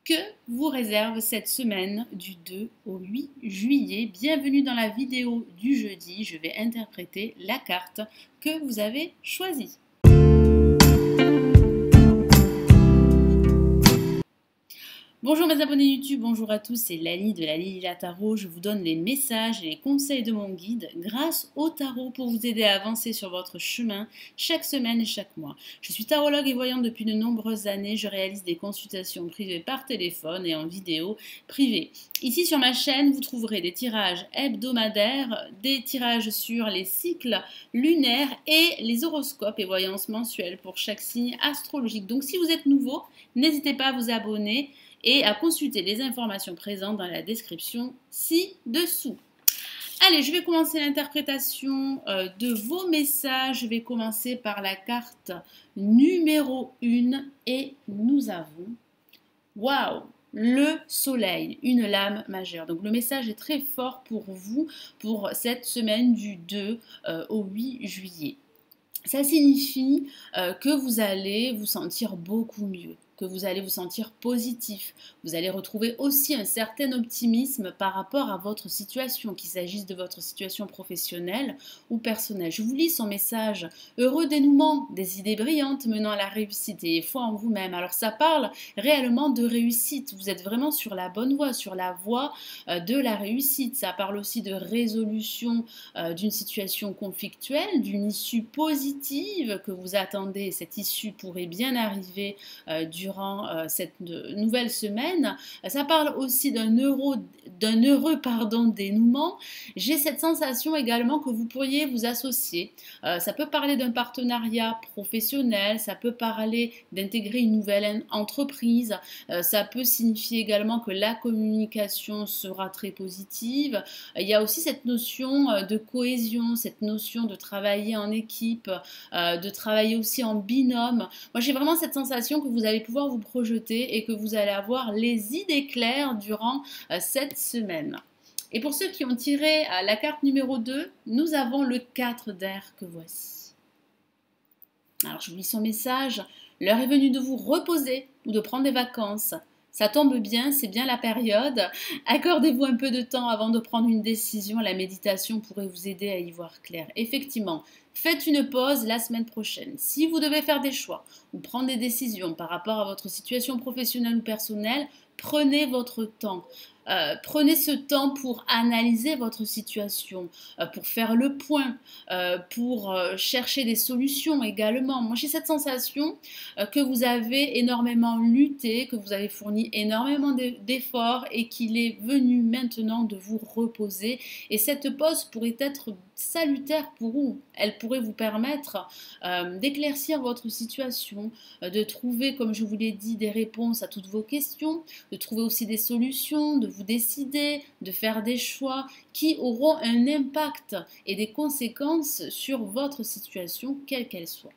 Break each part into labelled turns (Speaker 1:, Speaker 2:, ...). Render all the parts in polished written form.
Speaker 1: que vous réserve cette semaine du 2 au 8 juillet. Bienvenue dans la vidéo du jeudi. Je vais interpréter la carte que vous avez choisie. Bonjour mes abonnés YouTube, bonjour à tous, c'est Lali de Lali Tarot. Je vous donne les messages et les conseils de mon guide grâce au tarot pour vous aider à avancer sur votre chemin chaque semaine et chaque mois. Je suis tarologue et voyante depuis de nombreuses années. Je réalise des consultations privées par téléphone et en vidéo privée. Ici sur ma chaîne, vous trouverez des tirages hebdomadaires, des tirages sur les cycles lunaires et les horoscopes et voyances mensuelles pour chaque signe astrologique. Donc si vous êtes nouveau, n'hésitez pas à vous abonner et à consulter les informations présentes dans la description ci-dessous. Allez, je vais commencer l'interprétation de vos messages. Je vais commencer par la carte numéro 1 et nous avons, waouh, le soleil, une lame majeure. Donc le message est très fort pour vous pour cette semaine du 2 au 8 juillet. Ça signifie que vous allez vous sentir beaucoup mieux, que vous allez vous sentir positif. Vous allez retrouver aussi un certain optimisme par rapport à votre situation, qu'il s'agisse de votre situation professionnelle ou personnelle. Je vous lis son message. Heureux dénouement, des idées brillantes menant à la réussite et foi en vous-même. Alors ça parle réellement de réussite. Vous êtes vraiment sur la bonne voie, sur la voie de la réussite. Ça parle aussi de résolution d'une situation conflictuelle, d'une issue positive que vous attendez. Cette issue pourrait bien arriver durant cette nouvelle semaine. Ça parle aussi d'un heureux dénouement. J'ai cette sensation également que vous pourriez vous associer. Ça peut parler d'un partenariat professionnel, ça peut parler d'intégrer une nouvelle entreprise, ça peut signifier également que la communication sera très positive. Il y a aussi cette notion de cohésion, cette notion de travailler en équipe, de travailler aussi en binôme. Moi, j'ai vraiment cette sensation que vous allez pouvoir vous projeter et que vous allez avoir les idées claires durant cette semaine. Et pour ceux qui ont tiré la carte numéro 2, nous avons le 4 d'air que voici. Alors, je vous lis son message. L'heure est venue de vous reposer ou de prendre des vacances. Ça tombe bien, c'est bien la période. Accordez-vous un peu de temps avant de prendre une décision. La méditation pourrait vous aider à y voir clair. Effectivement, faites une pause la semaine prochaine. Si vous devez faire des choix ou prendre des décisions par rapport à votre situation professionnelle ou personnelle, prenez votre temps. Prenez ce temps pour analyser votre situation, pour faire le point, pour chercher des solutions également. Moi, j'ai cette sensation que vous avez énormément lutté, que vous avez fourni énormément d'efforts et qu'il est venu maintenant de vous reposer. Et cette pause pourrait être salutaire pour vous. Elle pourrait vous permettre d'éclaircir votre situation, de trouver, comme je vous l'ai dit, des réponses à toutes vos questions, de trouver aussi des solutions, de vous décider, de faire des choix qui auront un impact et des conséquences sur votre situation, quelle qu'elle soit.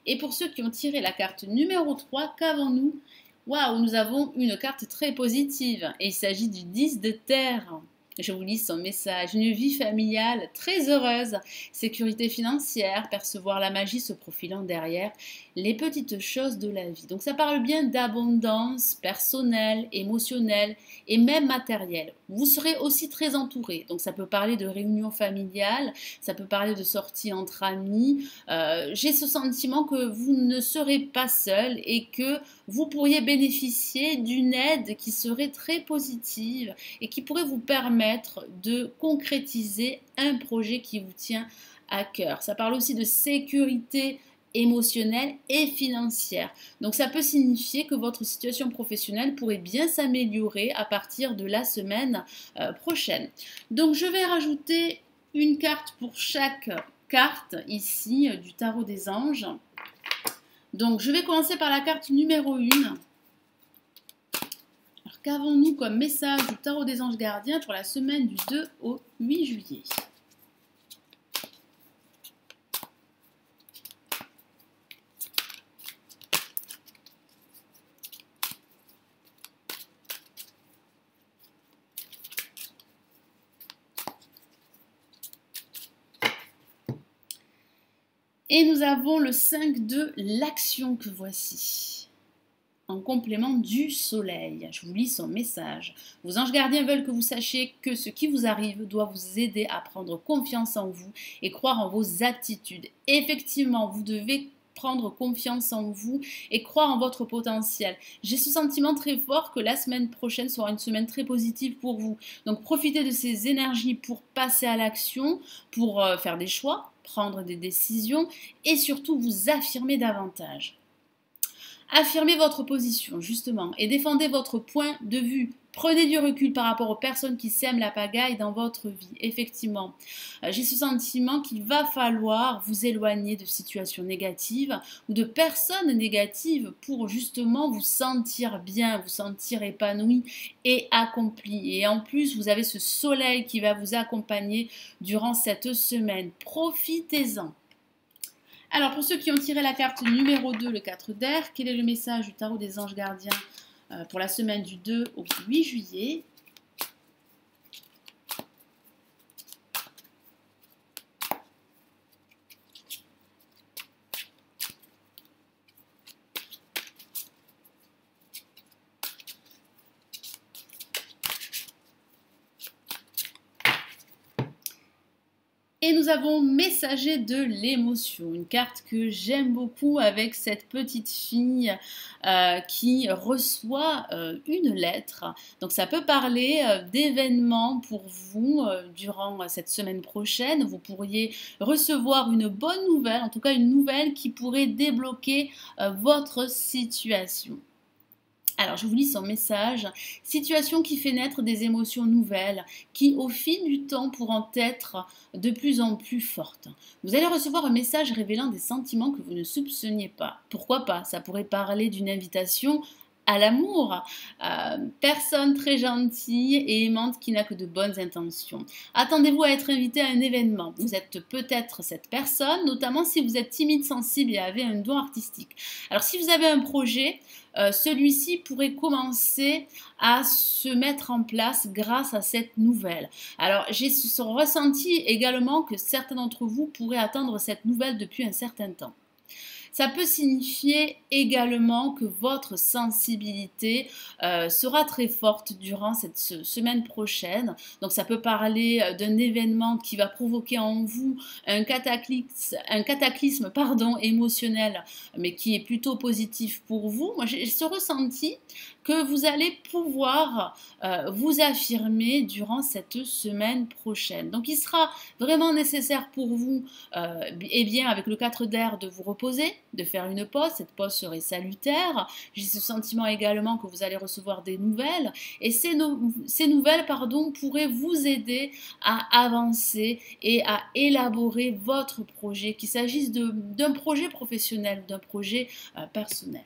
Speaker 1: Et pour ceux qui ont tiré la carte numéro 3, qu'avons-nous? Waouh, nous avons une carte très positive et il s'agit du 10 de terre. Je vous lis son message. Une vie familiale très heureuse, sécurité financière, percevoir la magie se profilant derrière les petites choses de la vie. Donc ça parle bien d'abondance personnelle, émotionnelle et même matérielle. Vous serez aussi très entouré. Donc ça peut parler de réunions familiales, ça peut parler de sorties entre amis. J'ai ce sentiment que vous ne serez pas seul et que vous pourriez bénéficier d'une aide qui serait très positive et qui pourrait vous permettre de concrétiser un projet qui vous tient à cœur. Ça parle aussi de sécurité émotionnelle et financière. Donc ça peut signifier que votre situation professionnelle pourrait bien s'améliorer à partir de la semaine prochaine. Donc je vais rajouter une carte pour chaque carte ici du tarot des anges. Donc je vais commencer par la carte numéro 1. Qu'avons-nous comme message du tarot des anges gardiens pour la semaine du 2 au 8 juillet? Et nous avons le 5 de l'action que voici. en complément du soleil. Je vous lis son message. Vos anges gardiens veulent que vous sachiez que ce qui vous arrive doit vous aider à prendre confiance en vous et croire en vos aptitudes. Effectivement, vous devez prendre confiance en vous et croire en votre potentiel. J'ai ce sentiment très fort que la semaine prochaine sera une semaine très positive pour vous. Donc profitez de ces énergies pour passer à l'action, pour faire des choix, prendre des décisions et surtout vous affirmer davantage. Affirmez votre position, justement, et défendez votre point de vue. Prenez du recul par rapport aux personnes qui sèment la pagaille dans votre vie. Effectivement, j'ai ce sentiment qu'il va falloir vous éloigner de situations négatives ou de personnes négatives pour justement vous sentir bien, vous sentir épanoui et accompli. Et en plus, vous avez ce soleil qui va vous accompagner durant cette semaine. Profitez-en. Alors, pour ceux qui ont tiré la carte numéro 2, le 4 d'air, quel est le message du tarot des anges gardiens pour la semaine du 2 au 8 juillet? Et nous avons messager de l'émotion, une carte que j'aime beaucoup avec cette petite fille qui reçoit une lettre. Donc ça peut parler d'événements pour vous durant cette semaine prochaine. Vous pourriez recevoir une bonne nouvelle, en tout cas une nouvelle qui pourrait débloquer votre situation. Alors, je vous lis son message. Situation qui fait naître des émotions nouvelles qui, au fil du temps, pourront être de plus en plus fortes. Vous allez recevoir un message révélant des sentiments que vous ne soupçonniez pas. Pourquoi pas? Ça pourrait parler d'une invitation à l'amour. Personne très gentille et aimante qui n'a que de bonnes intentions. Attendez-vous à être invité à un événement. Vous êtes peut-être cette personne, notamment si vous êtes timide, sensible et avez un don artistique. Alors, si vous avez un projet, celui-ci pourrait commencer à se mettre en place grâce à cette nouvelle. Alors, j'ai ce ressenti également que certains d'entre vous pourraient attendre cette nouvelle depuis un certain temps. Ça peut signifier également que votre sensibilité sera très forte durant cette semaine prochaine. Donc ça peut parler d'un événement qui va provoquer en vous un cataclysme émotionnel, mais qui est plutôt positif pour vous. Moi, j'ai ce ressenti que vous allez pouvoir vous affirmer durant cette semaine prochaine. Donc il sera vraiment nécessaire pour vous, eh bien avec le 4 d'air, de vous reposer, de faire une pause. Cette pause serait salutaire. J'ai ce sentiment également que vous allez recevoir des nouvelles et ces nouvelles pourraient vous aider à avancer et à élaborer votre projet, qu'il s'agisse d'un projet professionnel, d'un projet personnel.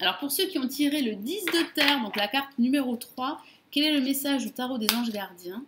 Speaker 1: Alors pour ceux qui ont tiré le 10 de terre, donc la carte numéro 3, quel est le message du tarot des anges gardiens ?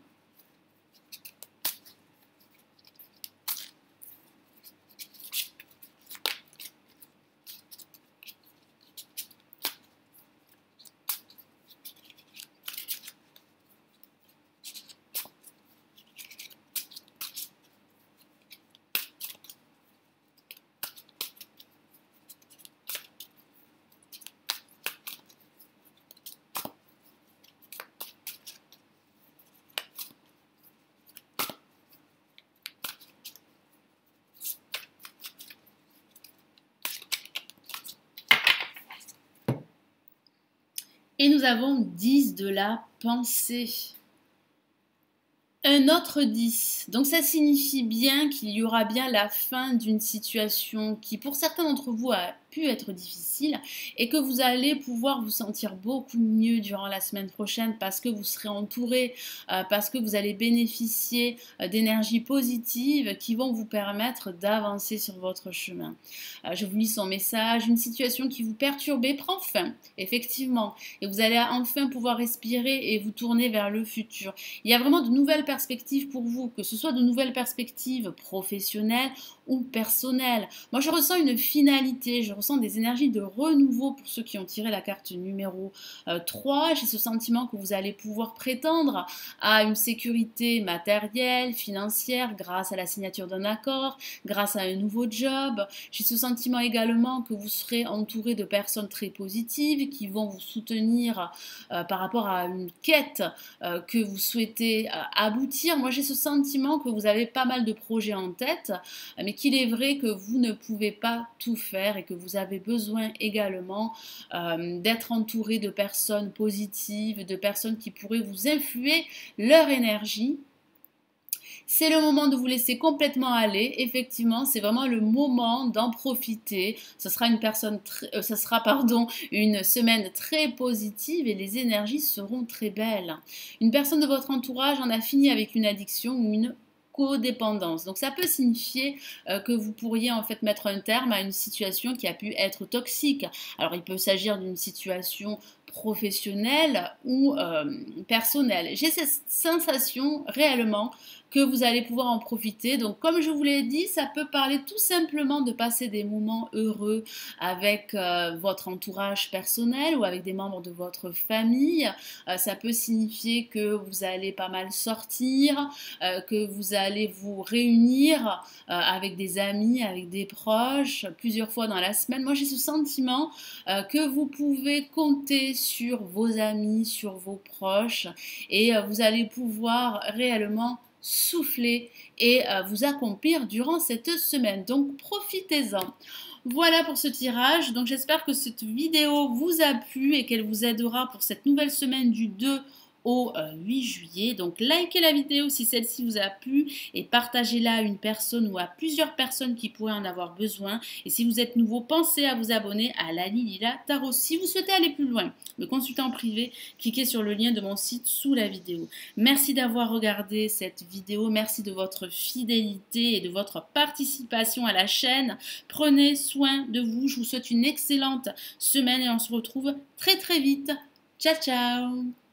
Speaker 1: Et nous avons 10 de la pensée. Un autre 10. Donc ça signifie bien qu'il y aura bien la fin d'une situation qui pour certains d'entre vous a pu être difficile et que vous allez pouvoir vous sentir beaucoup mieux durant la semaine prochaine parce que vous serez entouré, parce que vous allez bénéficier d'énergies positives qui vont vous permettre d'avancer sur votre chemin. Je vous lis son message. Une situation qui vous perturbait prend fin, effectivement, et vous allez enfin pouvoir respirer et vous tourner vers le futur. Il y a vraiment de nouvelles perspectives pour vous, que ce soit de nouvelles perspectives professionnelles ou personnel. Moi, je ressens une finalité, je ressens des énergies de renouveau pour ceux qui ont tiré la carte numéro 3. J'ai ce sentiment que vous allez pouvoir prétendre à une sécurité matérielle, financière, grâce à la signature d'un accord, grâce à un nouveau job. J'ai ce sentiment également que vous serez entouré de personnes très positives qui vont vous soutenir par rapport à une quête que vous souhaitez aboutir. Moi, j'ai ce sentiment que vous avez pas mal de projets en tête, mais qu'il est vrai que vous ne pouvez pas tout faire et que vous avez besoin également d'être entouré de personnes positives, de personnes qui pourraient vous influer leur énergie. C'est le moment de vous laisser complètement aller. Effectivement, c'est vraiment le moment d'en profiter. Ce sera une semaine très positive et les énergies seront très belles. Une personne de votre entourage en a fini avec une addiction ou une codépendance. Donc ça peut signifier que vous pourriez en fait mettre un terme à une situation qui a pu être toxique. Alors il peut s'agir d'une situation professionnelle ou personnelle. J'ai cette sensation réellement que vous allez pouvoir en profiter. Donc comme je vous l'ai dit, ça peut parler tout simplement de passer des moments heureux avec votre entourage personnel ou avec des membres de votre famille. Ça peut signifier que vous allez pas mal sortir, que vous allez vous réunir avec des amis, avec des proches, plusieurs fois dans la semaine. Moi, j'ai ce sentiment que vous pouvez compter sur vos amis, sur vos proches et vous allez pouvoir réellement souffler et vous accomplir durant cette semaine. Donc profitez-en. Voilà pour ce tirage. Donc j'espère que cette vidéo vous a plu et qu'elle vous aidera pour cette nouvelle semaine du 2 au 8 juillet. Donc likez la vidéo si celle-ci vous a plu et partagez-la à une personne ou à plusieurs personnes qui pourraient en avoir besoin. Et si vous êtes nouveau, pensez à vous abonner à Lali Lila Tarot. Si vous souhaitez aller plus loin, me consulter en privé, cliquez sur le lien de mon site sous la vidéo. Merci d'avoir regardé cette vidéo. Merci de votre fidélité et de votre participation à la chaîne. Prenez soin de vous. Je vous souhaite une excellente semaine et on se retrouve très très vite. Ciao ciao!